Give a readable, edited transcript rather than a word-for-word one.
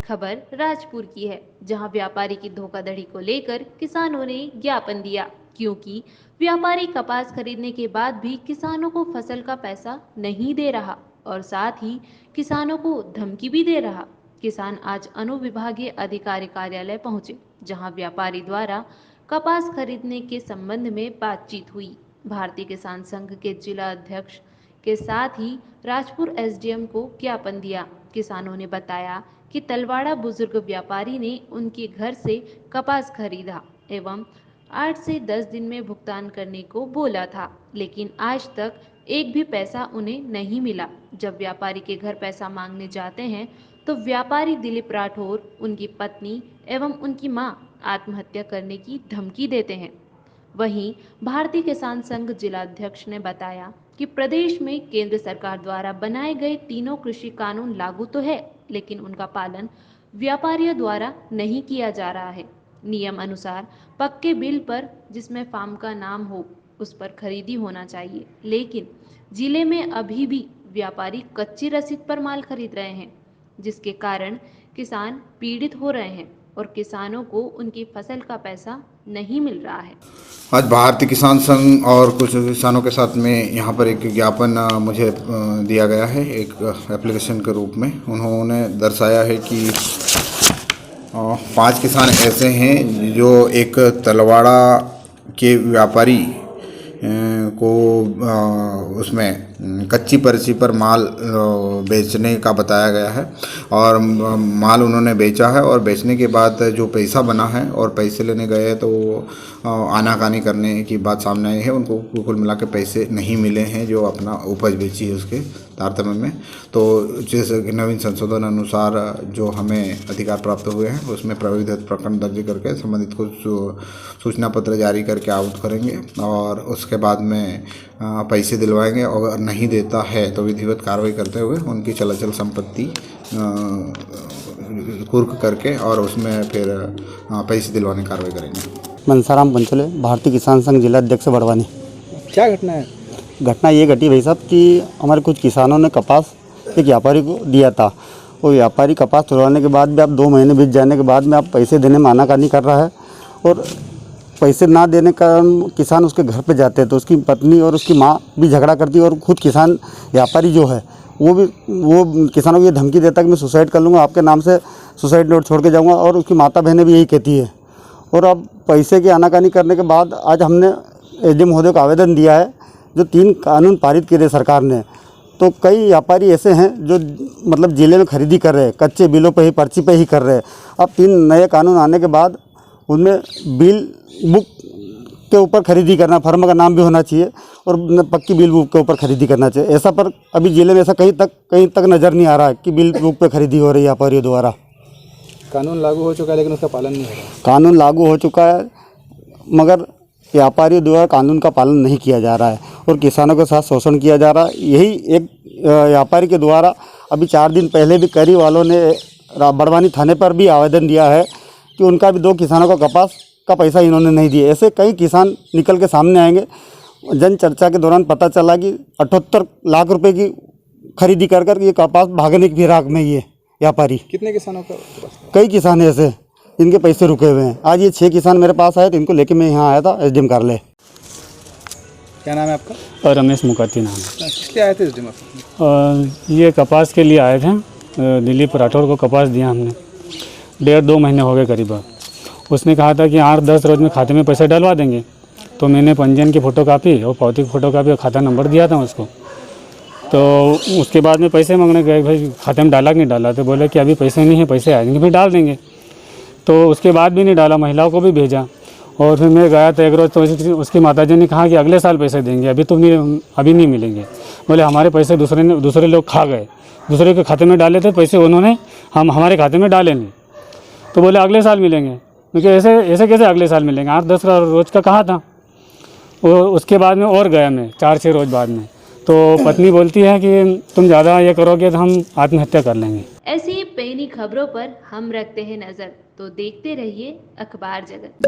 खबर राजपुर की है, जहां व्यापारी की धोखाधड़ी को लेकर किसानों ने ज्ञापन दिया, क्योंकि व्यापारी कपास खरीदने के बाद भी किसानों को फसल का पैसा नहीं दे रहा और साथ ही किसानों को धमकी भी दे रहा। किसान आज अनुविभागीय अधिकारी कार्यालय पहुंचे, जहां व्यापारी द्वारा कपास खरीदने के संबंध में बातचीत हुई। भारतीय किसान संघ के जिला अध्यक्ष के साथ ही राजपुर एसडीएम को ज्ञापन दिया। किसानों ने बताया कि तलवाड़ा बुजुर्ग व्यापारी ने उनके घर से कपास खरीदा एवं 8 से 10 दिन में भुगतान करने को बोला था, लेकिन आज तक एक भी पैसा उन्हें नहीं मिला। जब व्यापारी के घर पैसा मांगने जाते हैं तो व्यापारी दिलीप राठौर, उनकी पत्नी एवं उनकी मां आत्महत्या करने की धमकी देते हैं। वहीं भारतीय किसान संघ जिलाध्यक्ष ने बताया कि प्रदेश में केंद्र सरकार द्वारा बनाए गए तीनों कृषि कानून लागू तो है, लेकिन उनका पालन व्यापारियों द्वारा नहीं किया जा रहा है। नियम अनुसार पक्के बिल पर जिसमें फार्म का नाम हो उस पर खरीदी होना चाहिए, लेकिन जिले में अभी भी व्यापारी कच्ची रसीद पर माल खरीद रहे हैं, जिसके कारण किसान पीड़ित हो रहे हैं और किसानों को उनकी फसल का पैसा नहीं मिल रहा है। आज भारतीय किसान संघ और कुछ किसानों के साथ में यहाँ पर एक ज्ञापन मुझे दिया गया है, एक एप्लीकेशन के रूप में। उन्होंने दर्शाया है कि 5 किसान ऐसे हैं जो एक तलवाड़ा के व्यापारी को उसमें कच्ची पर्ची पर माल बेचने का बताया गया है और माल उन्होंने बेचा है और बेचने के बाद जो पैसा बना है और पैसे लेने गए तो आनाकानी करने की बात सामने आई है। उनको कुल मिला के पैसे नहीं मिले हैं जो अपना उपज बेची है उसके तारतम्य में। तो जैसे नवीन संशोधन अनुसार जो हमें अधिकार प्राप्त हुए हैं उसमें प्रविधित प्रकरण दर्ज करके संबंधित को सूचना पत्र जारी करके आउट करेंगे और उसके बाद में पैसे दिलवाएंगे और अगर नहीं देता है तो विधिवत कार्रवाई करते हुए उनकी चलाचल संपत्ति कुर्क करके और उसमें फिर पैसे दिलवाने की कार्रवाई करेंगे। मनसाराम पंचोले, भारतीय किसान संघ जिला अध्यक्ष बड़वानी। क्या घटना है? घटना ये घटी भाई साहब कि हमारे कुछ किसानों ने कपास एक व्यापारी को दिया था। वो व्यापारी कपास तुड़वाने के बाद भी आप 2 महीने बीत जाने के बाद में आप पैसे देने में आनाकानी कर रहा है और पैसे ना देने का किसान उसके घर पे जाते हैं तो उसकी पत्नी और उसकी माँ भी झगड़ा करती है और खुद किसान व्यापारी जो है वो किसानों को ये धमकी देता है कि मैं सुसाइड कर लूँगा, आपके नाम से सुसाइड नोट छोड़ के जाऊँगा। और उसकी माता बहनें भी यही कहती है। और अब पैसे की आनाकानी करने के बाद आज हमने एसडीएम महोदय को आवेदन दिया है, जो 3 कानून पारित किए थे सरकार ने। तो कई व्यापारी ऐसे हैं जो मतलब जिले में खरीदी कर रहे हैं, कच्चे बिलों पे ही पर्ची पे ही कर रहे हैं। अब 3 नए कानून आने के बाद उनमें बिल बुक के ऊपर खरीदी करना, फर्म का नाम भी होना चाहिए और पक्की बिल बुक के ऊपर खरीदी करना चाहिए। ऐसा पर अभी जिले में ऐसा कहीं तक नज़र नहीं आ रहा है कि बिल बुक पे खरीदी हो रही है व्यापारियों द्वारा। कानून लागू हो चुका है लेकिन उसका पालन नहीं हो रहा। कानून लागू हो चुका है मगर व्यापारियों द्वारा कानून का पालन नहीं किया जा रहा है और किसानों के साथ शोषण किया जा रहा है। यही एक व्यापारी के द्वारा अभी 4 दिन पहले भी करी वालों ने बड़वानी थाने पर भी आवेदन दिया है कि उनका भी 2 किसानों का कपास का पैसा इन्होंने नहीं दिए। ऐसे कई किसान निकल के सामने आएंगे। जन चर्चा के दौरान पता चला कि 78 लाख रुपए की खरीदी कर ये कपास भागने की फिराक में ये व्यापारी। कितने किसानों का? कई किसान ऐसे इनके पैसे रुके हुए हैं। आज ये 6 किसान मेरे पास आए तो इनको लेके मैं यहाँ आया था एसडीएम कार्यालय। क्या नाम है आपका? रमेश मुखर्जी नाम है। किस लिए आए थे एसडीएम? ये कपास के लिए आए थे। दिलीप राठौर को कपास दिया हमने, 1.5-2 महीने हो गए करीब। उसने कहा था कि 8-10 रोज में खाते में पैसे डलवा देंगे। तो मैंने पंजीयन की फ़ोटोकॉपी और भौतिक फ़ोटोकॉपी और खाता नंबर दिया था उसको। तो उसके बाद में पैसे मांगने गए, भाई खाते में डाला कि नहीं डाला? तो बोले कि अभी पैसे नहीं है, पैसे आएंगे फिर डाल देंगे। तो उसके बाद भी नहीं डाला, महिलाओं को भी भेजा और फिर मैं गया था एक रोज़ तो उसकी माताजी ने कहा कि अगले साल पैसे देंगे, अभी नहीं मिलेंगे। बोले हमारे पैसे दूसरे लोग खा गए, दूसरे के खाते में डाले थे पैसे उन्होंने, हमारे खाते में डाले नहीं। तो बोले अगले साल मिलेंगे। क्योंकि ऐसे कैसे अगले साल मिलेंगे? 8-10 रोज का कहा था। उसके बाद में और गया मैं 4-6 रोज बाद में, तो पत्नी बोलती है कि तुम ज़्यादा ये करोगे तो हम आत्महत्या कर लेंगे। ऐसी पेनी खबरों पर हम रखते हैं नजर, तो देखते रहिए अखबार जगत।